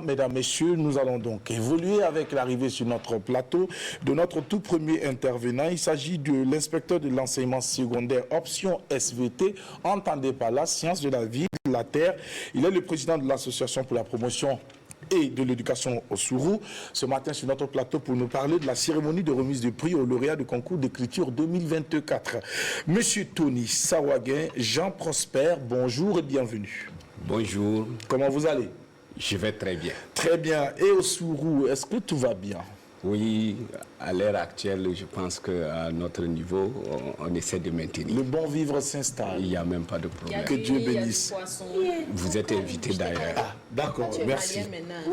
Mesdames, Messieurs, nous allons donc évoluer avec l'arrivée sur notre plateau de notre tout premier intervenant. Il s'agit de l'inspecteur de l'enseignement secondaire option SVT, entendez par la science de la vie, de la terre. Il est le président de l'association pour la promotion et de l'éducation au Sourou. Ce matin sur notre plateau pour nous parler de la cérémonie de remise de prix aux lauréats du concours d'écriture 2024. Monsieur Tony Sawaguin, Jean Prosper, bonjour et bienvenue. Bonjour. Comment vous allez? Je vais très bien. Très bien. Et au Sourou, est-ce que tout va bien? Oui, à l'heure actuelle, je pense qu'à notre niveau, on essaie de maintenir. Le bon vivre s'installe. Il n'y a même pas de problème. Que Dieu bénisse. Vous êtes invité d'ailleurs. Ah, d'accord, merci.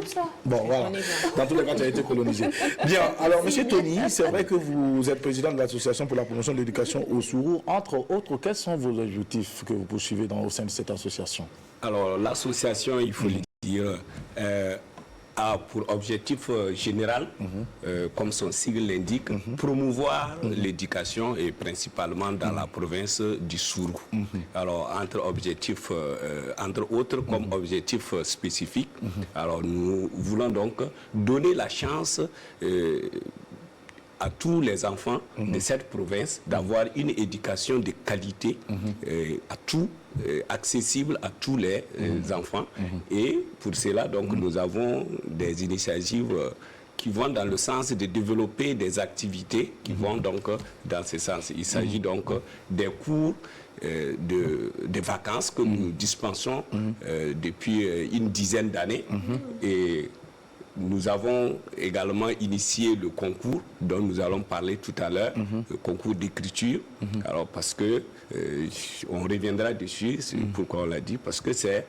Ça. Bon, voilà. Dans tous les cas, tu as été colonisé. Bien, alors, monsieur Tony, c'est vrai que vous êtes président de l'association pour la promotion de l'éducation au Sourou. Entre autres, quels sont vos objectifs que vous poursuivez au sein de cette association? Alors, l'association, il faut le dire, a pour objectif général, comme son sigle l'indique, promouvoir l'éducation et principalement dans la province du Sourou. Alors, entre autres, comme objectif spécifique, alors nous voulons donc donner la chance à tous les enfants de cette province d'avoir une éducation de qualité, accessible à tous les enfants. Et pour cela, donc, nous avons des initiatives qui vont dans le sens de développer des activités qui vont donc dans ce sens. Il s'agit donc des cours de vacances que nous dispensons depuis une dizaine d'années. Et nous avons également initié le concours dont nous allons parler tout à l'heure, le concours d'écriture. Alors parce que on reviendra dessus, pourquoi on l'a dit, parce que c'est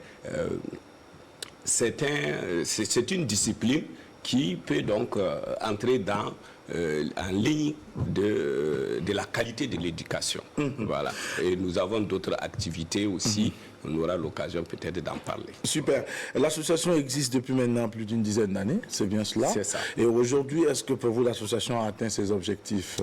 une discipline qui peut donc entrer dans en ligne de la qualité de l'éducation. Voilà. Et nous avons d'autres activités aussi. On aura l'occasion peut-être d'en parler. Super. L'association existe depuis maintenant plus d'une dizaine d'années, c'est bien cela? C'est ça. Et aujourd'hui, est-ce que pour vous, l'association a atteint ses objectifs?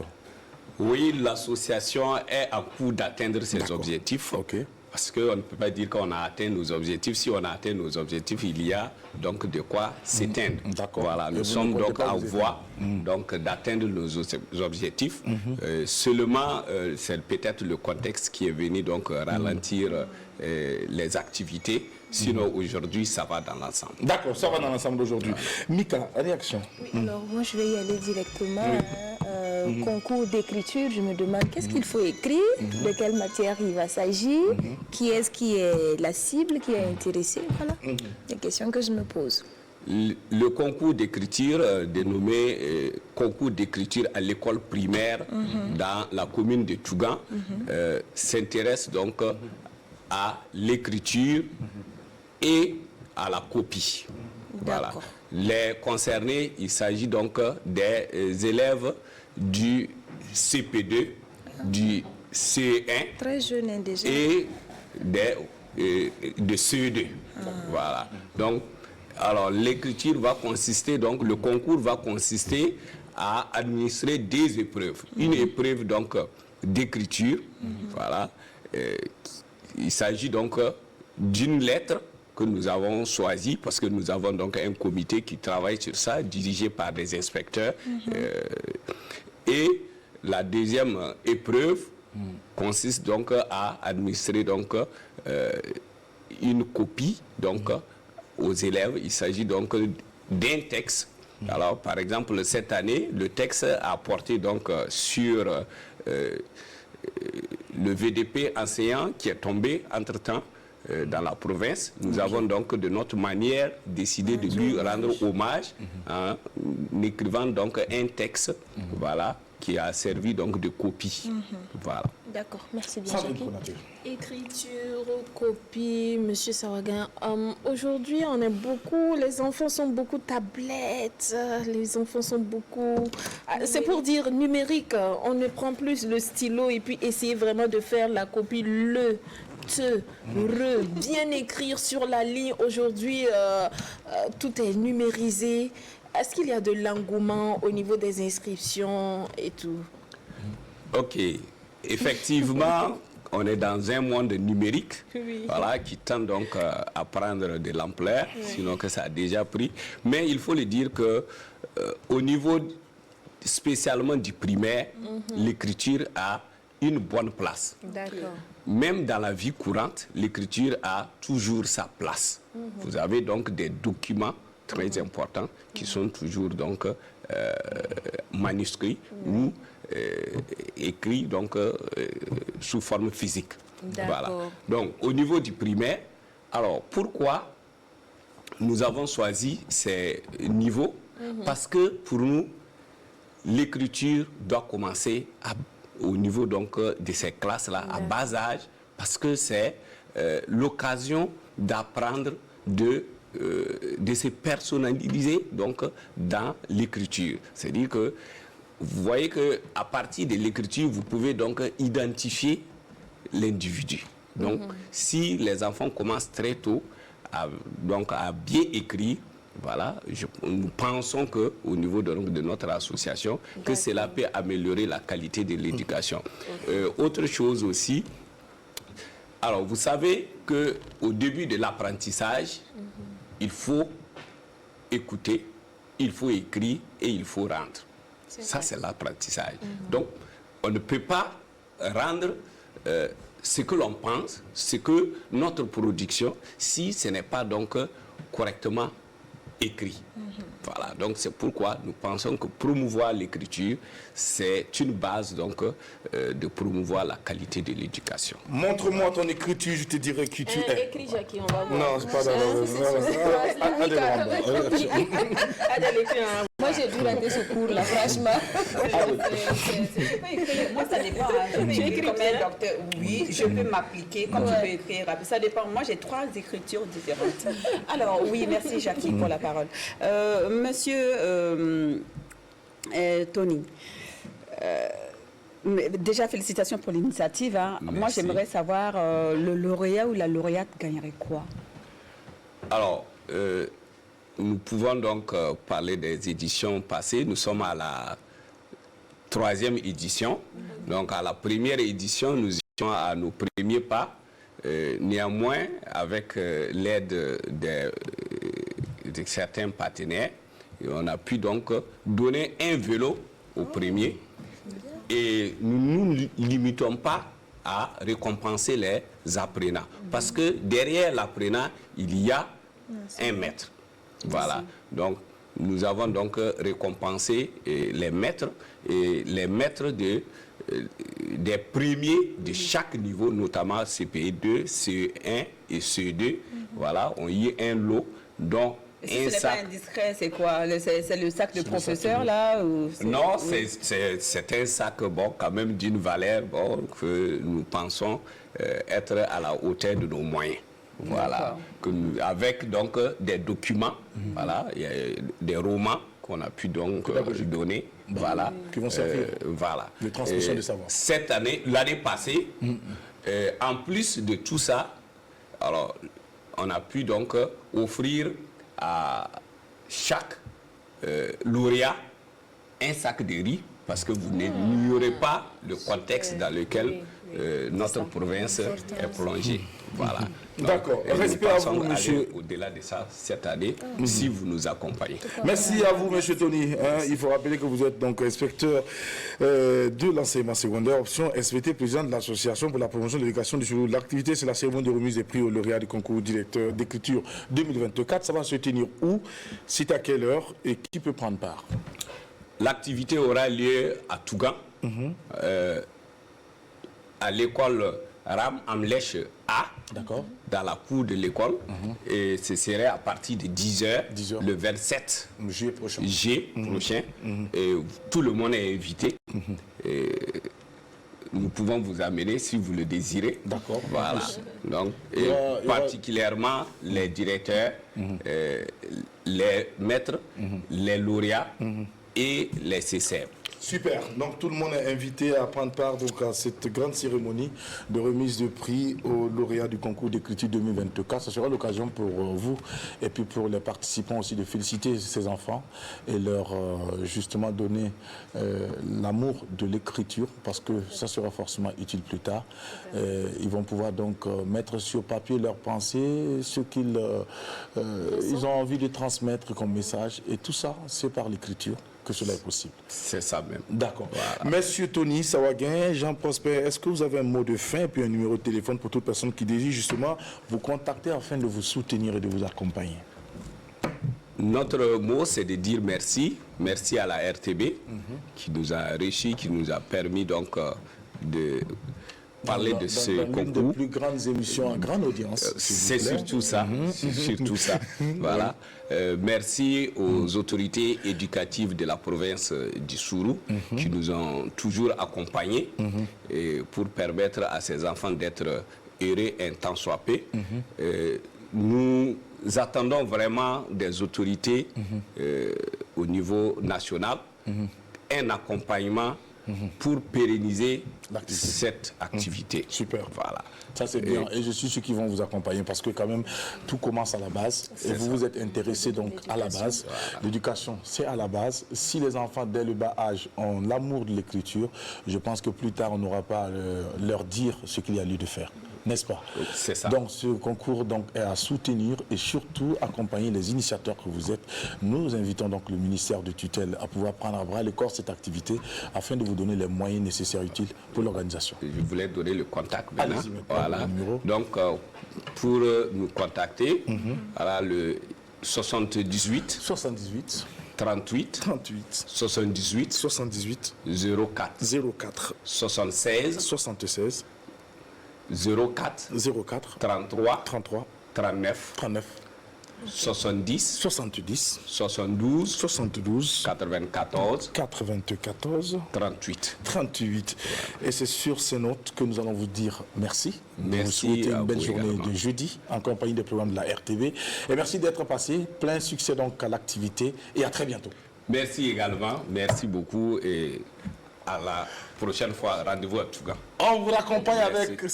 Oui, l'association est en cours d'atteindre ses objectifs. Ok. Parce qu'on ne peut pas dire qu'on a atteint nos objectifs. Si on a atteint nos objectifs, il y a donc de quoi s'éteindre. Voilà, nous sommes donc en voie d'atteindre nos objectifs. Seulement, c'est peut-être le contexte qui est venu donc ralentir les activités. Sinon, aujourd'hui, ça va dans l'ensemble. D'accord, ça va dans l'ensemble aujourd'hui. Mika, réaction? Oui, alors moi, je vais y aller directement. Concours d'écriture, je me demande qu'est-ce qu'il faut écrire, de quelle matière il va s'agir, qui est la cible, qui est intéressée. Voilà, des questions que je me pose. Le concours d'écriture, dénommé concours d'écriture à l'école primaire dans la commune de Tougan, s'intéresse donc à l'écriture et à la copie. Voilà. Les concernés, il s'agit donc des élèves du CP2, du CE1 très jeune déjà. Et de CE2. Voilà. Donc, alors l'écriture va consister, donc le concours va consister à administrer des épreuves. Une épreuve donc d'écriture. Voilà. Il s'agit donc d'une lettre que nous avons choisie parce que nous avons donc un comité qui travaille sur ça, dirigé par des inspecteurs. Et la deuxième épreuve consiste donc à administrer donc une copie donc aux élèves. Il s'agit donc d'un texte. Alors par exemple cette année, le texte a porté donc sur le VDP enseignant qui est tombé entre-temps dans la province. Nous avons donc de notre manière décidé de lui rendre hommage en écrivant donc un texte, voilà, qui a servi donc de copie. Voilà. D'accord, merci bien. Écriture, copie, Monsieur Sawaguin. Aujourd'hui, on est beaucoup, les enfants sont beaucoup tablettes, les enfants sont beaucoup... C'est pour dire numérique, on ne prend plus le stylo et puis essayer vraiment de faire la copie, bien écrire sur la ligne. Aujourd'hui, tout est numérisé. Est-ce qu'il y a de l'engouement au niveau des inscriptions et tout? Ok. Effectivement, on est dans un monde numérique, Oui. voilà, qui tend donc à prendre de l'ampleur, sinon que ça a déjà pris. Mais il faut le dire que au niveau spécialement du primaire, l'écriture a une bonne place. D'accord. Même dans la vie courante, l'écriture a toujours sa place. Vous avez donc des documents très importants qui sont toujours donc manuscrits ou écrits donc sous forme physique. Voilà. Donc au niveau du primaire, alors pourquoi nous avons choisi ces niveaux? Parce que pour nous, l'écriture doit commencer au niveau donc de ces classes-là, à bas âge, parce que c'est l'occasion d'apprendre de se personnaliser donc dans l'écriture. C'est-à-dire que vous voyez qu'à partir de l'écriture, vous pouvez donc identifier l'individu. Donc, si les enfants commencent très tôt à bien écrire, voilà, nous pensons qu'au niveau de notre association, que cela peut améliorer la qualité de l'éducation. Autre chose aussi, alors vous savez qu'au début de l'apprentissage, il faut écouter, il faut écrire et il faut rendre. Ça, c'est l'apprentissage. Donc, on ne peut pas rendre ce que l'on pense, ce que notre production, si ce n'est pas donc correctement écrit. Voilà, donc c'est pourquoi nous pensons que promouvoir l'écriture, c'est une base donc de promouvoir la qualité de l'éducation. Montre-moi ton écriture, je te dirai qui tu es. Écris, Jackie, on va voir. Non, c'est pas dans Moi, j'ai dû rater ce cours-là, franchement. Moi, ça dépend. Je peux écrire comme un docteur, oui, je peux m'appliquer comme je peux écrire. Ça dépend. Moi, j'ai 3 écritures différentes. Alors, oui, merci Jackie pour la parole. Monsieur Tony, déjà félicitations pour l'initiative. Hein. Moi, j'aimerais savoir, le lauréat ou la lauréate gagnerait quoi? Alors, nous pouvons donc parler des éditions passées. Nous sommes à la 3e édition. Donc, à la première édition, nous étions à nos premiers pas. Néanmoins, avec l'aide de certains partenaires, et on a pu donc donner un vélo au premier. Et nous ne nous limitons pas à récompenser les apprenants. Parce que derrière l'apprenant, il y a un maître. Voilà. Donc, nous avons donc récompensé les maîtres et les maîtres des premiers de chaque niveau, notamment CPE2, CE1 et CE2. Voilà, on y a un lot dont si ce n'est pas indiscret, c'est quoi? C'est le sac de professeur, là ou non, c'est un sac, bon, quand même d'une valeur, bon, que nous pensons être à la hauteur de nos moyens. Voilà. Avec donc des documents, voilà, il y a des romans qu'on a pu donc donner. Voilà. Qui vont servir. Voilà. De transmission de savoir. Cette année, l'année passée, en plus de tout ça, alors, on a pu donc offrir à chaque lauréat un sac de riz, parce que vous n'ignorez pas le contexte dans lequel notre province est plongée. Voilà. D'accord. Respect à vous, monsieur. Au-delà de ça, cette année, si vous nous accompagnez. Merci à vous, monsieur Tony. Il faut rappeler que vous êtes donc inspecteur de l'enseignement secondaire, option SVT, président de l'association pour la promotion de l'éducation du jour. L'activité, c'est la cérémonie de remise des prix aux lauréats du concours directeur d'écriture 2024. Ça va se tenir où? C'est à quelle heure et qui peut prendre part? L'activité aura lieu à Tougan, à l'école Ram Amlèche A, dans la cour de l'école. Et ce serait à partir de 10h, le 27 juillet prochain. Et tout le monde est invité. Et nous pouvons vous amener si vous le désirez. D'accord. Voilà. Donc, et particulièrement les directeurs, les maîtres, les lauréats et les CCM. Super. Donc tout le monde est invité à prendre part donc, à cette grande cérémonie de remise de prix aux lauréats du concours d'écriture 2024. Ce sera l'occasion pour vous et puis pour les participants aussi de féliciter ces enfants et leur justement donner l'amour de l'écriture parce que ça sera forcément utile plus tard. Ils vont pouvoir donc mettre sur papier leurs pensées, ce qu'ils ils ont envie de transmettre comme message et tout ça, c'est par l'écriture que cela est possible. C'est ça même. D'accord. Voilà. Monsieur Tony Sawaguin, Jean Prosper, est-ce que vous avez un mot de fin et puis un numéro de téléphone pour toute personne qui désire justement vous contacter afin de vous soutenir et de vous accompagner? Notre mot, c'est de dire merci. Merci à la RTB qui nous a enrichi, qui nous a permis donc de parler de ce dans l'une des concours. plus grandes émissions à grande audience. C'est surtout ça. C'est surtout ça. Voilà. Merci aux autorités éducatives de la province du Sourou qui nous ont toujours accompagnés et pour permettre à ces enfants d'être heureux un temps soit peu. Nous attendons vraiment des autorités au niveau national un accompagnement pour pérenniser cette activité. Super. Voilà. Ça c'est bien et je suis sûr qu'ils vont vous accompagner parce que quand même tout commence à la base et vous vous êtes intéressé donc à la base. L'éducation c'est à la base. Si les enfants dès le bas âge ont l'amour de l'écriture, je pense que plus tard on n'aura pas à leur dire ce qu'il y a lieu de faire. N'est-ce pas? C'est ça. Donc ce concours donc, est à soutenir et surtout accompagner les initiateurs que vous êtes. Nous invitons donc le ministère de tutelle à pouvoir prendre à bras le corps cette activité afin de vous donner les moyens nécessaires et utiles pour l'organisation. Je voulais donner le contact maintenant. Allez-y maintenant, Voilà. le numéro. Donc pour nous contacter, voilà le 78 78 38 38 78 78 04 04 76 76 04 04 33 33 39 39 70 70 72 72 94 94 38. 38. Et c'est sur ces notes que nous allons vous dire merci. Merci vous souhaitez à une belle vous journée également. de jeudi en compagnie des programmes de la RTV. Et merci d'être passé. Plein succès donc à l'activité et à très bientôt. Merci également. Merci beaucoup et à la prochaine fois. Rendez-vous à Touga. On vous accompagne Merci. avec